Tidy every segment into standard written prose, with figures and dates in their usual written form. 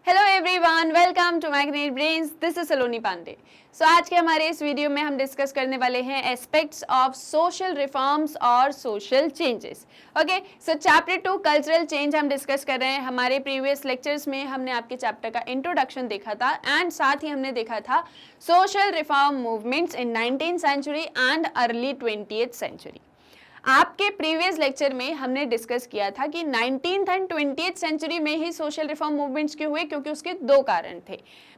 Hello everyone, welcome to Magnet Brains. This is Saloni Pandey. So आज के हमारे इस वीडियो में हम डिस्कस करने वाले हैं एस्पेक्ट्स ऑफ सोशल रिफॉर्म्स और सोशल चेंजेस। ओके, सो चैप्टर 2 कल्चरल चेंज हम डिस्कस कर रहे हैं। हमारे प्रीवियस लेक्चर्स में हमने आपके चैप्टर का इंट्रोडक्शन देखा था एंड साथ ही हमने देखा था social reform movements in 19th century and early 20th century. आपके प्रीवियस लेक्चर में हमने डिस्कस किया था कि 19th एंड 20th सेंचुरी में ही सोशल रिफॉर्म मूवमेंट्स क्यों हुए, क्योंकि उसके दो कारण थे।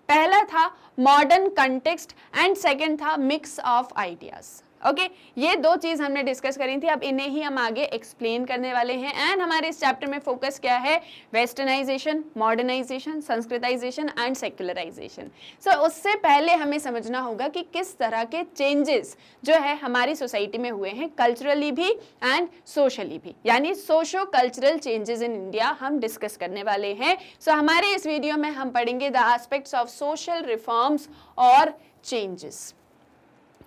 पहला था मॉडर्न कंटेक्स्ट एंड सेकंड था मिक्स ऑफ आइडियाज। ओके, ये दो चीज हमने डिस्कस करी थी, अब इन्हें ही हम आगे एक्सप्लेन करने वाले हैं। एंड हमारे इस चैप्टर में फोकस क्या है? Westernization, modernization, sanskritization and secularization. So उससे पहले हमें समझना होगा कि किस तरह के चेंजेस जो है हमारी सोसाइटी में हुए हैं, कल्चरली भी एंड सोशली भी, यानी socio cultural changes in India हम डिस्कस करने वाले हैं। सो हमारे इस वीडियो में हम पढ़ेंगे the aspects of social reforms और चेंजेस,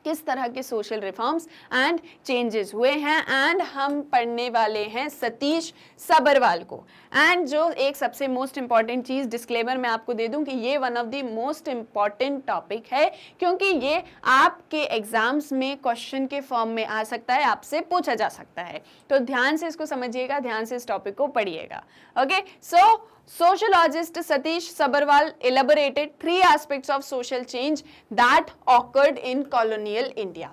किस तरह के सोशल रिफॉर्म्स एंड चेंजेस हुए हैं। एंड हम पढ़ने वाले हैं सतीश सबरवाल को। एंड जो एक सबसे मोस्ट इंपॉर्टेंट चीज डिस्क्लेमर मैं आपको दे दूं कि ये one of the most important topic है, क्योंकि ये आपके एग्जाम्स में क्वेश्चन के फॉर्म में आ सकता है, आपसे पूछा जा सकता है। तो ध्यान से इसको समझिएगा, ध्यान से इस टॉपिक को पढ़िएगा। Okay, so sociologist Satish Sabharwal elaborated three aspects of social change that occurred in colonial India.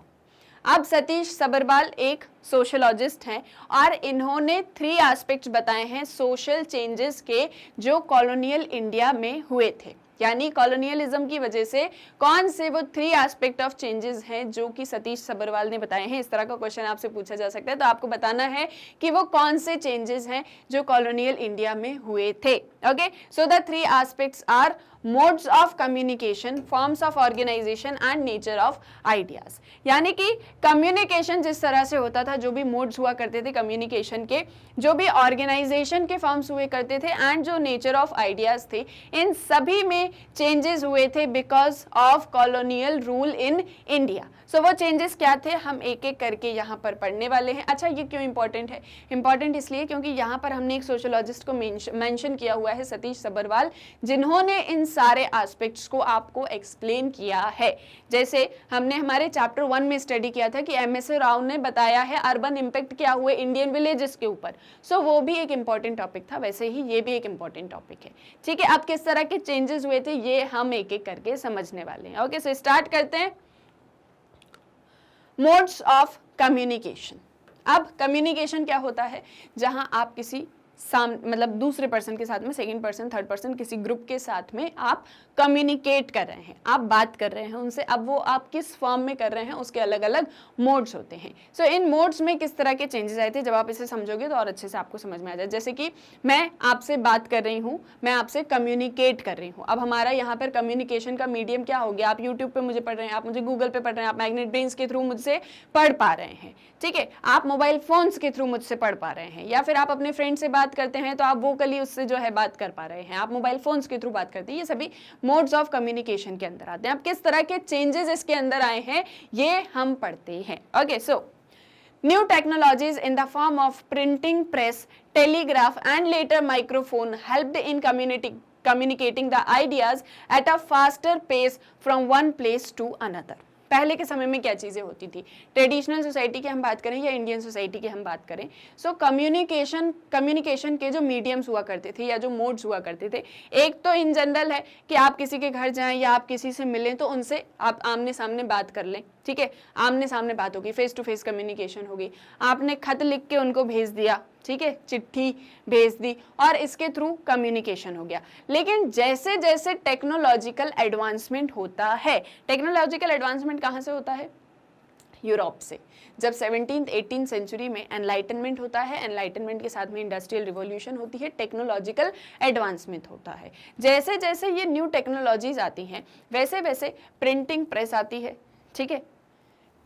अब सतीश सबरवाल एक सोशोलॉजिस्ट हैं और इन्होंने 3 एस्पेक्ट्स बताए हैं सोशल चेंजेस के जो कॉलोनियल इंडिया में हुए थे, यानी कॉलोनियलिज्म की वजह से कौन से वो 3 एस्पेक्ट ऑफ चेंजेस हैं जो कि सतीश सबरवाल ने बताए हैं। इस तरह का क्वेश्चन आपसे पूछा जा सकता है, तो आपको बताना है कि वो कौन से चेंजेस हैं जो कॉलोनियल इंडिया में हुए थे। Okay, so the 3 aspects are modes of communication, forms of organisation and nature of ideas. यानी कि कम्युनिकेशन जिस तरह से होता था, जो भी मोड्स हुआ करते थे कम्युनिकेशन के, जो भी ऑर्गेनाइजेशन के फॉर्म्स हुए करते थे एंड जो नेचर ऑफ आइडियाज थे, इन सभी में चेंजेस हुए थे because of colonial rule in India. So वो चेंजेस क्या थे, हम एक एक करके यहाँ पर पढ़ने वाले हैं। अच्छा, ये क्यों इंपॉर्टेंट है? इंपॉर्टेंट इसलिए क्योंकि यहाँ पर हमने एक सोशोलॉजिस्ट को मेंशन किया हुआ है, सतीश सबरवाल, जिन्होंने इन सारे एस्पेक्ट्स को आपको एक्सप्लेन किया है। जैसे हमने हमारे चैप्टर 1 में स्टडी किया था कि एमएस राव ने बताया है अर्बन इम्पैक्ट क्या हुए इंडियन विलेजेस के ऊपर। सो वो भी एक इंपॉर्टेंट टॉपिक था, वैसे ही ये भी एक इंपॉर्टेंट टॉपिक है। ठीक है, अब किस तरह के चेंजेस हुए थे ये हम एक एक करके समझने वाले हैं। ओके, सो स्टार्ट करते हैं। Modes of communication. अब कम्युनिकेशन क्या होता है? जहां आप किसी मतलब दूसरे पर्सन के साथ में, सेकंड पर्सन, थर्ड पर्सन, किसी ग्रुप के साथ में आप कम्युनिकेट कर रहे हैं, आप बात कर रहे हैं उनसे। अब वो आप किस फॉर्म में कर रहे हैं, उसके अलग अलग मोड्स होते हैं। सो इन मोड्स में किस तरह के चेंजेस आए थे, जब आप इसे समझोगे तो और अच्छे से आपको समझ में आ जाए। जैसे कि मैं आपसे बात कर रही हूँ, मैं आपसे कम्युनिकेट कर रही हूँ। अब हमारा यहाँ पर कम्युनिकेशन का मीडियम क्या हो गया? आप यूट्यूब पर मुझे पढ़ रहे हैं, आप मुझे गूगल पे पढ़ रहे हैं, आप मैग्नेट ब्रेन्स के थ्रू मुझसे पढ़ पा रहे हैं। ठीक है, आप मोबाइल फोन्स के थ्रू मुझसे पढ़ पा रहे हैं, या फिर आप अपने फ्रेंड से बात करते हैं तो आप वोकली उससे जो है बात कर पा रहे हैं, आप मोबाइल फोन्स के थ्रू बात करते हैं। ये सभी मोड्स ऑफ कम्युनिकेशन के अंदर आते हैं। अब किस तरह के चेंजेस इसके अंदर आए हैं ये हम पढ़ते हैं। Okay, so new technologies in the form of printing press, telegraph and later microphone helped in communicating the ideas at a faster pace from one place to another. पहले के समय में क्या चीज़ें होती थी? ट्रेडिशनल सोसाइटी की हम बात करें या इंडियन सोसाइटी की हम बात करें, सो कम्युनिकेशन के जो मीडियम्स हुआ करते थे या जो मोड्स हुआ करते थे, एक तो इन जनरल है कि आप किसी के घर जाएं या आप किसी से मिलें तो उनसे आप आमने सामने बात कर लें। ठीक है, आमने सामने बात होगी, फेस टू फेस कम्युनिकेशन होगी। आपने खत लिख के उनको भेज दिया, ठीक है, चिट्ठी भेज दी और इसके थ्रू कम्युनिकेशन हो गया। लेकिन जैसे जैसे टेक्नोलॉजिकल एडवांसमेंट होता है, टेक्नोलॉजिकल एडवांसमेंट कहाँ से होता है? यूरोप से। जब 17th 18th सेंचुरी में एनलाइटनमेंट होता है, एनलाइटनमेंट के साथ में इंडस्ट्रियल रिवॉल्यूशन होती है, टेक्नोलॉजिकल एडवांसमेंट होता है। जैसे जैसे ये न्यू टेक्नोलॉजीज आती हैं वैसे वैसे प्रिंटिंग प्रेस आती है, ठीक है,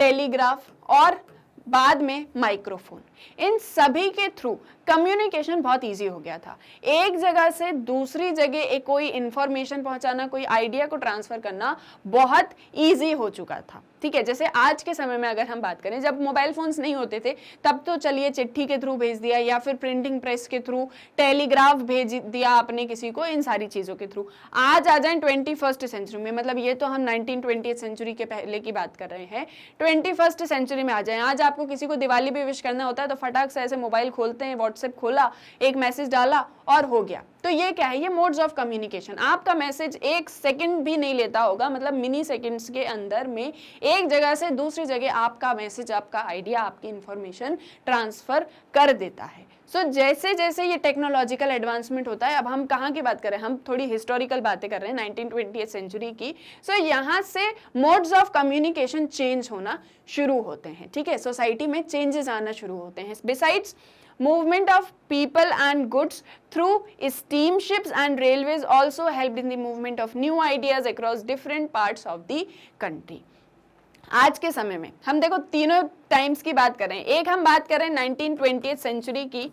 टेलीग्राफ और बाद में माइक्रोफोन। इन सभी के थ्रू कम्युनिकेशन बहुत इजी हो गया था। एक जगह से दूसरी जगह एक कोई इंफॉर्मेशन पहुंचाना, कोई आइडिया को ट्रांसफर करना बहुत इजी हो चुका था। ठीक है, जैसे आज के समय में अगर हम बात करें, जब मोबाइल फोन्स नहीं होते थे तब तो चलिए चिट्ठी के थ्रू भेज दिया या फिर प्रिंटिंग प्रेस के थ्रू, टेलीग्राफ भेज दिया आपने किसी को, इन सारी चीजों के थ्रू। आज आ जाए 21st सेंचुरी में, मतलब ये तो हम 1920th सेंचुरी के पहले की बात कर रहे हैं, 21st सेंचुरी में आ जाए। आज आपको किसी को दिवाली भी विश करना होता है तो फटाक से ऐसे मोबाइल खोलते हैं, व्हाट्सएप खोला, एक मैसेज डाला और हो गया। तो ये क्या है, ये मोड्स ऑफ कम्युनिकेशन। आपका मैसेज 1 सेकंड भी नहीं लेता होगा, मतलब मिनी सेकंड्स के अंदर में एक जगह से दूसरी जगह आपका मैसेज, आपका आइडिया, आपकी इंफॉर्मेशन ट्रांसफर कर देता है। सो जैसे जैसे ये टेक्नोलॉजिकल एडवांसमेंट होता है, अब हम कहाँ की बात कर रहे हैं, हम थोड़ी हिस्टोरिकल बातें कर रहे हैं 1920th सेंचुरी की। सो यहाँ से मोड्स ऑफ कम्युनिकेशन चेंज होना शुरू होते हैं। ठीक है, सोसाइटी में चेंजेस आना शुरू होते हैं। Besides movement of people and goods through steamships and railways also helped in the movement of new ideas across different parts of the country. आज के समय में हम देखो तीनों टाइम्स की बात कर रहे हैं। एक हम बात कर रहे हैं 1920th सेंचुरी की,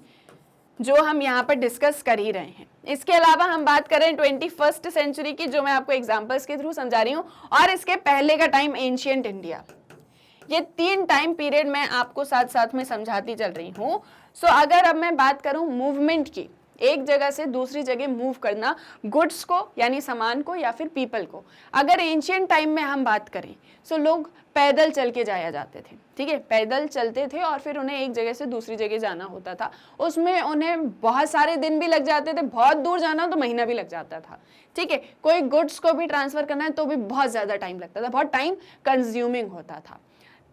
जो हम यहाँ पर डिस्कस कर ही रहे हैं। इसके अलावा हम बात कर रहे हैं 21st सेंचुरी की, जो मैं आपको एग्जांपल्स के थ्रू समझा रही हूँ, और इसके पहले का टाइम एंशिएंट इंडिया। ये 3 टाइम पीरियड मैं आपको साथ साथ में समझाती चल रही हूँ। सो अगर अब मैं बात करूं मूवमेंट की, एक जगह से दूसरी जगह मूव करना, गुड्स को यानी सामान को या फिर पीपल को, अगर एंशिएंट टाइम में हम बात करें सो लोग पैदल चल के जाया जाते थे। ठीक है, पैदल चलते थे और फिर उन्हें एक जगह से दूसरी जगह जाना होता था। उसमें उन्हें बहुत सारे दिन भी लग जाते थे, बहुत दूर जाना तो महीना भी लग जाता था। ठीक है, कोई गुड्स को भी ट्रांसफर करना है तो भी बहुत ज्यादा टाइम लगता था, बहुत टाइम कंज्यूमिंग होता था।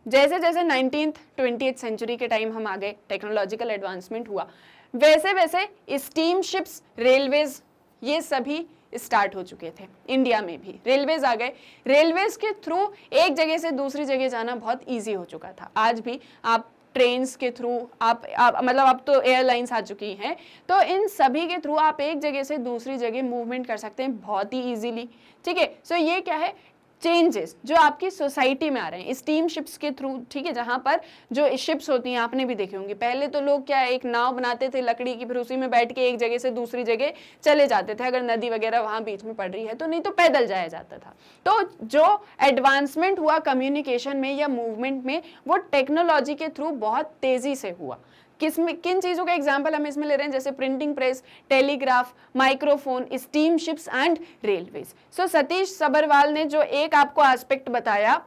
जैसे जैसे 19th 20th सेंचुरी के टाइम हम आ गए, टेक्नोलॉजिकल एडवांसमेंट हुआ, वैसे वैसे स्टीम शिप्स, रेलवेज, ये सभी स्टार्ट हो चुके थे। इंडिया में भी रेलवेज आ गए। रेलवेज के थ्रू एक जगह से दूसरी जगह जाना बहुत इजी हो चुका था। आज भी आप ट्रेन्स के थ्रू आप मतलब अब तो एयरलाइंस आ चुकी हैं, तो इन सभी के थ्रू आप एक जगह से दूसरी जगह मूवमेंट कर सकते हैं बहुत ही इजीली। ठीक है, सो ये क्या है, चेंजेस जो आपकी सोसाइटी में आ रहे हैं स्टीम शिप्स के थ्रू। ठीक है, जहां पर जो शिप्स होती हैं आपने भी देखी होंगी, पहले तो लोग क्या एक नाव बनाते थे लकड़ी की, फिर उसी में बैठ के एक जगह से दूसरी जगह चले जाते थे, अगर नदी वगैरह वहां बीच में पड़ रही है तो, नहीं तो पैदल जाया जाता था। तो जो एडवांसमेंट हुआ कम्युनिकेशन में या मूवमेंट में, वो टेक्नोलॉजी के थ्रू बहुत तेजी से हुआ। किन चीजों का एग्जाम्पल हम इसमें ले रहे हैं, जैसे printing press, telegraph, microphone, steam ships and railways. So Satish Sabharwal ने जो एक आपको एस्पेक्ट बताया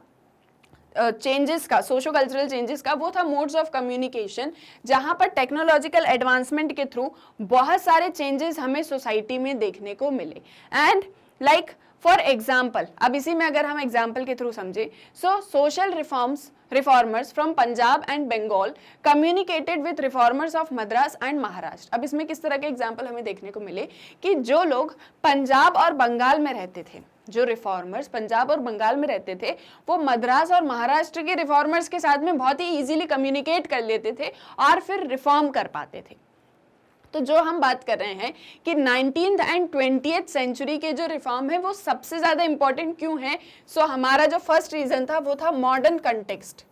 चेंजेस का, सोशो कल्चरल चेंजेस का, वो था मोड्स ऑफ कम्युनिकेशन, जहां पर टेक्नोलॉजिकल एडवांसमेंट के थ्रू बहुत सारे चेंजेस हमें सोसाइटी में देखने को मिले। एंड लाइक फॉर एग्जाम्पल, अब इसी में अगर हम एग्जाम्पल के थ्रू समझे, so social reformers from Punjab and Bengal communicated with reformers of Madras and Maharashtra. अब इसमें किस तरह के एग्जाम्पल हमें देखने को मिले कि जो लोग पंजाब और बंगाल में रहते थे, जो रिफॉर्मर्स पंजाब और बंगाल में रहते थे, वो मद्रास और महाराष्ट्र के रिफॉर्मर्स के साथ में बहुत ही इजीली कम्युनिकेट कर लेते थे और फिर रिफॉर्म कर पाते थे। तो जो हम बात कर रहे हैं कि 19th एंड 20th सेंचुरी के जो रिफॉर्म है वो सबसे ज्यादा इंपॉर्टेंट क्यों है, सो हमारा जो फर्स्ट रीजन था वो था मॉडर्न कंटेक्स्ट,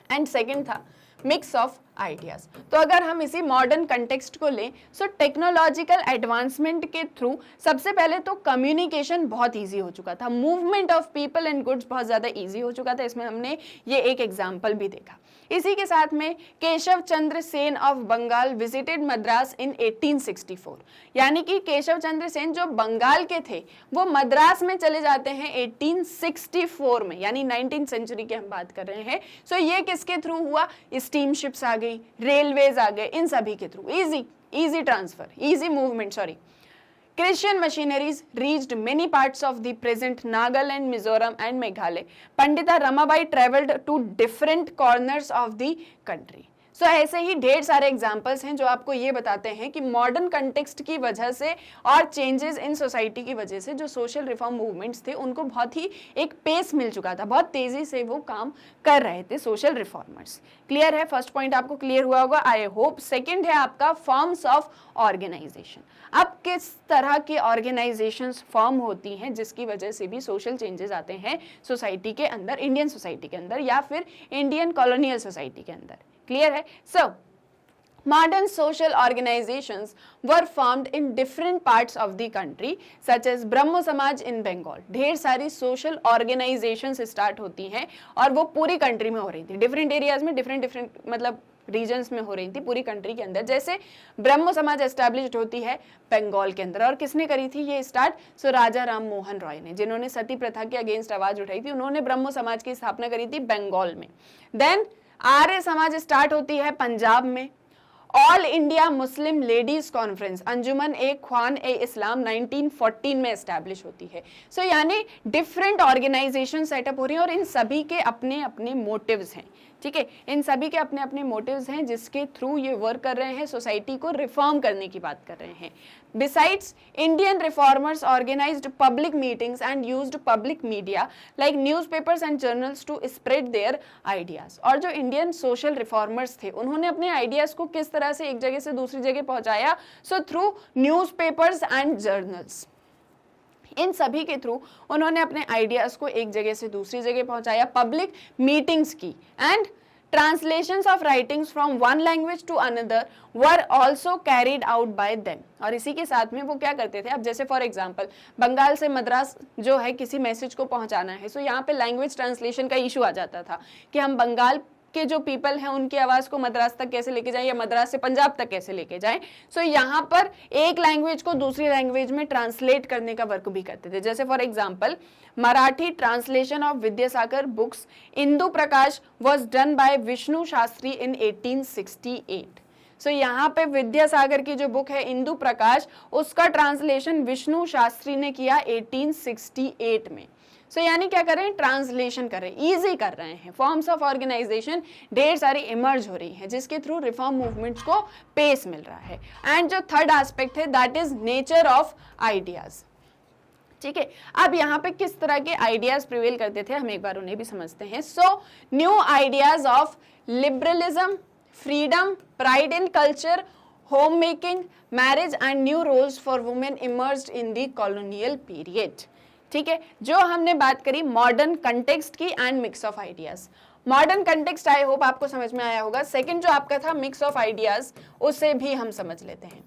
एंड सेकंड था मिक्स ऑफ आइडियाज। तो अगर हम इसी मॉडर्न कंटेक्स्ट को लें, सो टेक्नोलॉजिकल एडवांसमेंट के थ्रू सबसे पहले तो कम्युनिकेशन बहुत इजी हो चुका था, movement of people and goods बहुत ज्यादा इजी हो चुका था। इसमें हमने ये एक एग्जाम्पल भी देखा। इसी के साथ में केशव चंद्र सेन ऑफ बंगाल विजिटेड मद्रास इन 1864, यानी कि केशव चंद्र सेन जो बंगाल के थे वो मद्रास में चले जाते हैं 1864 में, यानी 19th सेंचुरी की हम बात कर रहे हैं। सो ये किसके थ्रू हुआ, स्टीम शिप्स आ गई, रेलवेज आ गए, इन सभी के through easy transfer, easy movement, sorry. Christian machineries reached many parts of the present Nagaland, Mizoram and Meghalaya. Pandita Ramabai traveled to different corners of the country. सो ऐसे ही ढेर सारे examples हैं जो आपको ये बताते हैं कि मॉडर्न कंटेक्स्ट की वजह से और चेंजेस इन सोसाइटी की वजह से जो सोशल रिफॉर्म मूवमेंट्स थे उनको बहुत ही एक पेस मिल चुका था, बहुत तेजी से वो काम कर रहे थे सोशल रिफॉर्मर्स। क्लियर है, फर्स्ट पॉइंट आपको क्लियर हुआ होगा आई होप। सेकेंड है आपका फॉर्म्स ऑफ ऑर्गेनाइजेशन। अब किस तरह की ऑर्गेनाइजेशंस फॉर्म होती हैं जिसकी वजह से भी सोशल चेंजेस आते हैं सोसाइटी के अंदर, इंडियन सोसाइटी के अंदर या फिर इंडियन कॉलोनियल सोसाइटी के अंदर। क्लियर है? सो modern social organizations were formed in different parts of the country such as ब्रह्मो समाज in Bengal। ढेर सारी social organizations स्टार्ट होती हैं और वो पूरी कंट्री में हो रही थी, डिफरेंट एरियाज में, डिफरेंट मतलब रीजन्स में हो रही थी पूरी कंट्री के अंदर। जैसे ब्रह्मो समाज एस्टैब्लिश्ड होती है बंगाल के अंदर, और किसने करी थी ये स्टार्ट? सो राजा राम मोहन रॉय ने, जिन्होंने सती प्रथा के अगेंस्ट आवाज उठाई थी, उन्होंने ब्रह्मो समाज की स्थापना करी थी बंगाल में। देन आर्य समाज स्टार्ट होती है पंजाब में। All India Muslim ladies conference Anjuman e Khwan e Islam 1914 में एस्टैब्लिश होती है। सो यानी डिफरेंट ऑर्गेनाइजेशन सेटअप हो रही हैं और इन सभी के अपने अपने मोटिव्स हैं, ठीक है, इन सभी के अपने अपने मोटिव्स हैं जिसके थ्रू ये वर्क कर रहे हैं, सोसाइटी को रिफॉर्म करने की बात कर रहे हैं। Besides, Indian reformers organized public meetings and used public media like newspapers and journals to spread their ideas। और जो इंडियन सोशल रिफॉर्मर्स थे उन्होंने अपने आइडियाज को किस तरह से एक जगह से दूसरी जगह पहुंचाया? So through newspapers and journals. इन सभी के थ्रू उन्होंने अपने आइडियाज को एक जगह से दूसरी जगह पहुंचाया, पब्लिक मीटिंग्स की, and translations of writings from one language to another were also carried out by them। और इसी के साथ में वो क्या करते थे? अब जैसे फॉर एग्जांपल बंगाल से मद्रास जो है किसी मैसेज को पहुंचाना है, सो यहाँ पे लैंग्वेज ट्रांसलेशन का इशू आ जाता था कि हम बंगाल के जो पीपल हैं उनकी आवाज को मद्रास तक कैसे लेके जाएं या मद्रास से पंजाब तक कैसे लेके जाएं। सो यहाँ पर एक लैंग्वेज को दूसरी लैंग्वेज में ट्रांसलेट करने का वर्क भी करते थे। जैसे for example Marathi translation of Vidyasagar books Indu Prakash was done by Vishnu Shastri in 1868। So यहाँ पे विद्यासागर की जो बुक है इंदु प्रकाश, उसका ट्रांसलेशन विष्णु शास्त्री ने किया 1868 में। सो यानी क्या कर रहे हैं? ट्रांसलेशन कर रहे हैं, ईजी कर रहे हैं। फॉर्म्स ऑफ ऑर्गेनाइजेशन ढेर सारी इमर्ज हो रही हैं जिसके थ्रू रिफॉर्म मूवमेंट्स को पेस मिल रहा है। एंड जो थर्ड एस्पेक्ट है that is nature of ideas, ठीक है। अब यहाँ पे किस तरह के आइडियाज प्रिवेल करते थे हम एक बार उन्हें भी समझते हैं। So new ideas of liberalism, freedom, pride in culture, home making, marriage and new roles for women emerged in the colonial period, ठीक है। जो हमने बात करी मॉडर्न कंटेक्स्ट की and mix of ideas. Modern context I hope आपको समझ में आया होगा। सेकंड जो आपका था मिक्स ऑफ आइडियाज, उसे भी हम समझ लेते हैं।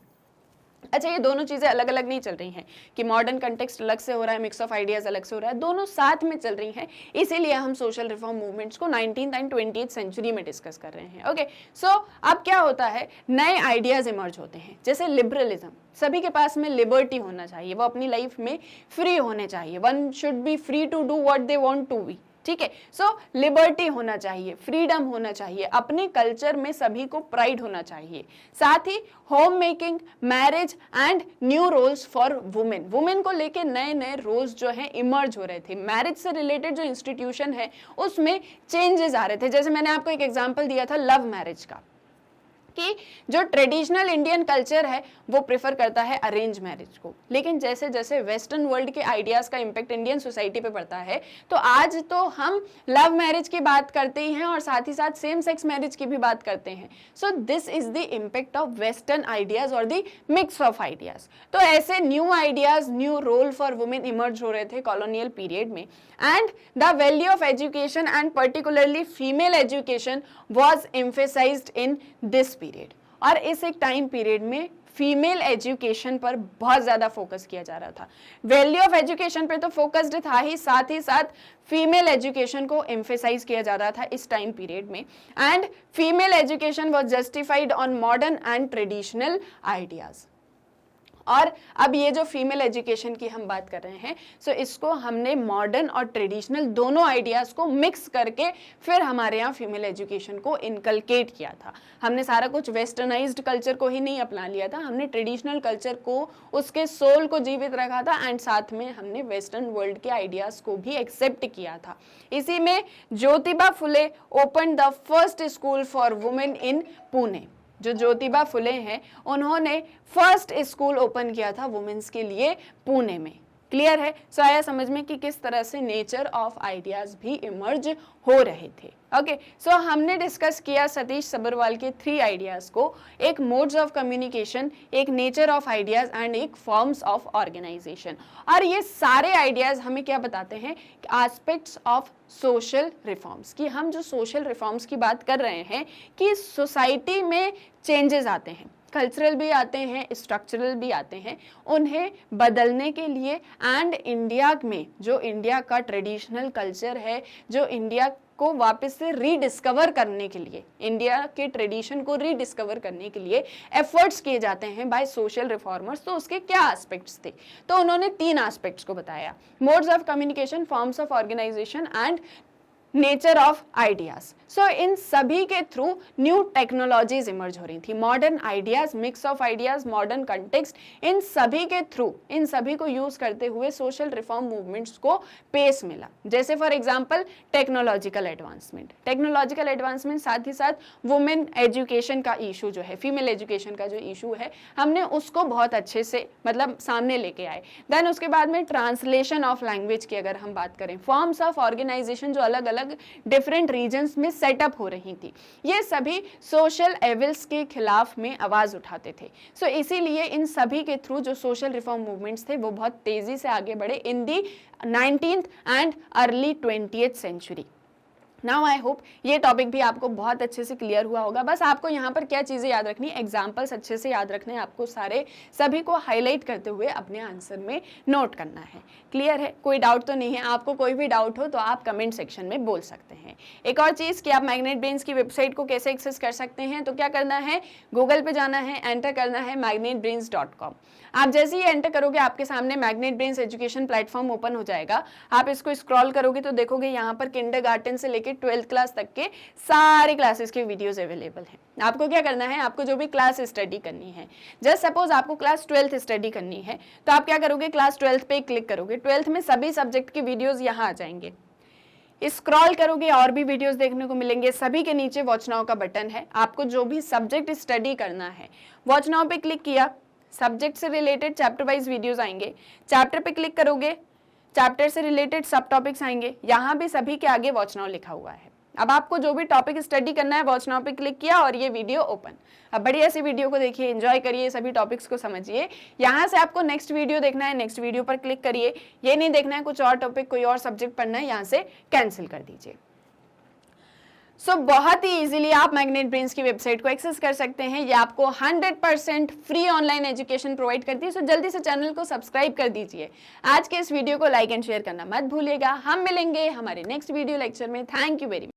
अच्छा, ये दोनों चीजें अलग अलग नहीं चल रही हैं कि मॉडर्न कंटेक्स्ट अलग से हो रहा है, मिक्स ऑफ आइडियाज अलग से हो रहा है, दोनों साथ में चल रही हैं। इसीलिए हम सोशल रिफॉर्म मूवमेंट्स को 19th एंड 20th सेंचुरी में डिस्कस कर रहे हैं। ओके, सो अब क्या होता है? नए आइडियाज इमर्ज होते हैं। जैसे लिबरलिज्म, सभी के पास में लिबर्टी होना चाहिए, वो अपनी लाइफ में फ्री होने चाहिए। One should be free to do what they want to be, ठीक है। सो लिबर्टी होना चाहिए, फ्रीडम होना चाहिए, अपने कल्चर में सभी को प्राइड होना चाहिए। साथ ही home making, marriage and new roles for women, women को लेके नए नए रोल्स जो हैं इमर्ज हो रहे थे। मैरिज से रिलेटेड जो इंस्टीट्यूशन है उसमें चेंजेस आ रहे थे। जैसे मैंने आपको एक एग्जांपल दिया था लव मैरिज का, कि जो ट्रेडिशनल इंडियन कल्चर है वो प्रेफर करता है अरेंज मैरिज को, लेकिन जैसे जैसे वेस्टर्न वर्ल्ड के आइडियाज का इम्पैक्ट इंडियन सोसाइटी पे पड़ता है तो आज तो हम लव मैरिज की बात करते ही हैं और साथ ही साथ सेम सेक्स मैरिज की भी बात करते हैं। So this is the impact of western ideas और द मिक्स ऑफ आइडियाज। तो ऐसे new ideas, new role for women emerge हो रहे थे कॉलोनियल पीरियड में। And the value of education and particularly female education was emphasised in this period. और इस एक टाइम पीरियड में फीमेल एजुकेशन पर बहुत ज्यादा फोकस किया जा रहा था। वैल्यू ऑफ एजुकेशन पे तो फोकस्ड था ही, साथ फीमेल एजुकेशन को एम्फेसाइज किया जा रहा था इस टाइम पीरियड में। And female education was justified on modern and traditional ideas. और अब ये जो फीमेल एजुकेशन की हम बात कर रहे हैं, सो इसको हमने मॉडर्न और ट्रेडिशनल दोनों आइडियाज को मिक्स करके फिर हमारे यहाँ फीमेल एजुकेशन को इनकलकेट किया था। हमने सारा कुछ वेस्टर्नाइज्ड कल्चर को ही नहीं अपना लिया था, हमने ट्रेडिशनल कल्चर को, उसके सोल को जीवित रखा था एंड साथ में हमने वेस्टर्न वर्ल्ड के आइडियाज को भी एक्सेप्ट किया था। इसी में Jyotiba Phule open the first school for women in Pune. जो ज्योतिबा फुले हैं उन्होंने फर्स्ट स्कूल ओपन किया था वुमेन्स के लिए पुणे में। क्लियर है? सो आया समझ में कि किस तरह से नेचर ऑफ आइडियाज भी इमर्ज हो रहे थे। ओके, सो हमने डिस्कस किया सतीश सबरवाल के 3 आइडियाज को, एक मोड्स ऑफ कम्युनिकेशन, एक नेचर ऑफ आइडियाज एंड एक फॉर्म्स ऑफ ऑर्गेनाइजेशन। और ये सारे आइडियाज हमें क्या बताते हैं? एस्पेक्ट्स ऑफ सोशल रिफॉर्म्स, कि हम जो सोशल रिफॉर्म्स की बात कर रहे हैं कि सोसाइटी में चेंजेस आते हैं, कल्चरल भी आते हैं, स्ट्रक्चरल भी आते हैं, उन्हें बदलने के लिए एंड इंडिया में जो इंडिया का ट्रेडिशनल कल्चर है, जो इंडिया को वापस से रीडिस्कवर करने के लिए, इंडिया के ट्रेडिशन को रीडिस्कवर करने के लिए एफर्ट्स किए जाते हैं बाय सोशल रिफॉर्मर्स। तो उसके क्या एस्पेक्ट्स थे? तो उन्होंने 3 एस्पेक्ट्स को बताया, modes of communication, forms of organisation and nature of ideas. So इन सभी के थ्रू न्यू टेक्नोलॉजीज इमर्ज हो रही थी, modern ideas, mix of ideas, modern context, इन सभी के थ्रू, इन सभी को यूज करते हुए सोशल रिफॉर्म मूवमेंट्स को पेस मिला। जैसे for example technological advancement, technological advancement, साथ ही साथ वुमेन एजुकेशन का इशू जो है, फीमेल एजुकेशन का जो इशू है, हमने उसको बहुत अच्छे से मतलब सामने लेके आए। देन उसके बाद में ट्रांसलेशन ऑफ लैंग्वेज की अगर हम बात करें, फॉर्म्स ऑफ ऑर्गेनाइजेशन जो अलग अलग डिफरेंट रीजन्स में सेटअप हो रही थी, ये सभी सोशल एविल्स के खिलाफ में आवाज उठाते थे। सो इसीलिए इन सभी के थ्रू जो सोशल रिफॉर्म मूवमेंट्स थे वो बहुत तेजी से आगे बढ़े in the 19th and early 20th century. Now I hope ये टॉपिक भी आपको बहुत अच्छे से क्लियर हुआ होगा। बस आपको यहाँ पर क्या चीज़ें याद रखनी, एग्जाम्पल्स अच्छे से याद रखने हैं आपको, सारे सभी को हाईलाइट करते हुए अपने आंसर में नोट करना है। क्लियर है? कोई डाउट तो नहीं है? आपको कोई भी डाउट हो तो आप कमेंट सेक्शन में बोल सकते हैं। एक और चीज़ कि आप मैग्नेट ब्रेन्स की वेबसाइट को कैसे एक्सेस कर सकते हैं, तो क्या करना है, गूगल पे जाना है, एंटर करना है magnetbrains.com। आप जैसे ही एंटर करोगे आपके सामने magnet brains education platform open हो जाएगा। आप इसको स्क्रॉल करोगे तो देखोगे यहाँ पर किंडरगार्टन से लेकर 12th क्लास तक के सारे क्लासेस के वीडियोस अवेलेबल हैं। आपको क्या करना है, आपको जो भी क्लास स्टडी करनी है, जस्ट सपोज आपको क्लास 12th स्टडी करनी है तो आप क्या करोगे, क्लास 12th पे क्लिक करोगे, 12th में सभी सब्जेक्ट के वीडियोस यहाँ आ जाएंगे। स्क्रॉल करोगे और भी वीडियोस देखने को मिलेंगे। सभी के नीचे वॉच नाउ का बटन है, आपको जो भी सब्जेक्ट स्टडी करना है वॉच नाउ पे क्लिक किया, सब्जेक्ट से रिलेटेड चैप्टर वाइज वीडियोस आएंगे, चैप्टर पे क्लिक करोगे, चैप्टर से रिलेटेड सब टॉपिक्स आएंगे, यहाँ भी सभी के आगे वॉच नाउ लिखा हुआ है। अब आपको जो भी टॉपिक स्टडी करना है वॉच नाउ पे क्लिक किया और ये वीडियो ओपन। अब बढ़िया सी वीडियो को देखिए, एंजॉय करिए, सभी टॉपिक्स को समझिए। यहाँ से आपको नेक्स्ट वीडियो देखना है, नेक्स्ट वीडियो पर क्लिक करिए। ये नहीं देखना है कुछ और टॉपिक, कोई और सब्जेक्ट पढ़ना है, यहाँ से कैंसिल कर दीजिए। सो बहुत ही इजीली आप मैग्नेट ब्रेन्स की वेबसाइट को एक्सेस कर सकते हैं। ये आपको 100% फ्री ऑनलाइन एजुकेशन प्रोवाइड करती है। सो जल्दी से चैनल को सब्सक्राइब कर दीजिए। आज के इस वीडियो को लाइक एंड शेयर करना मत भूलिएगा। हम मिलेंगे हमारे नेक्स्ट वीडियो लेक्चर में। Thank you very much.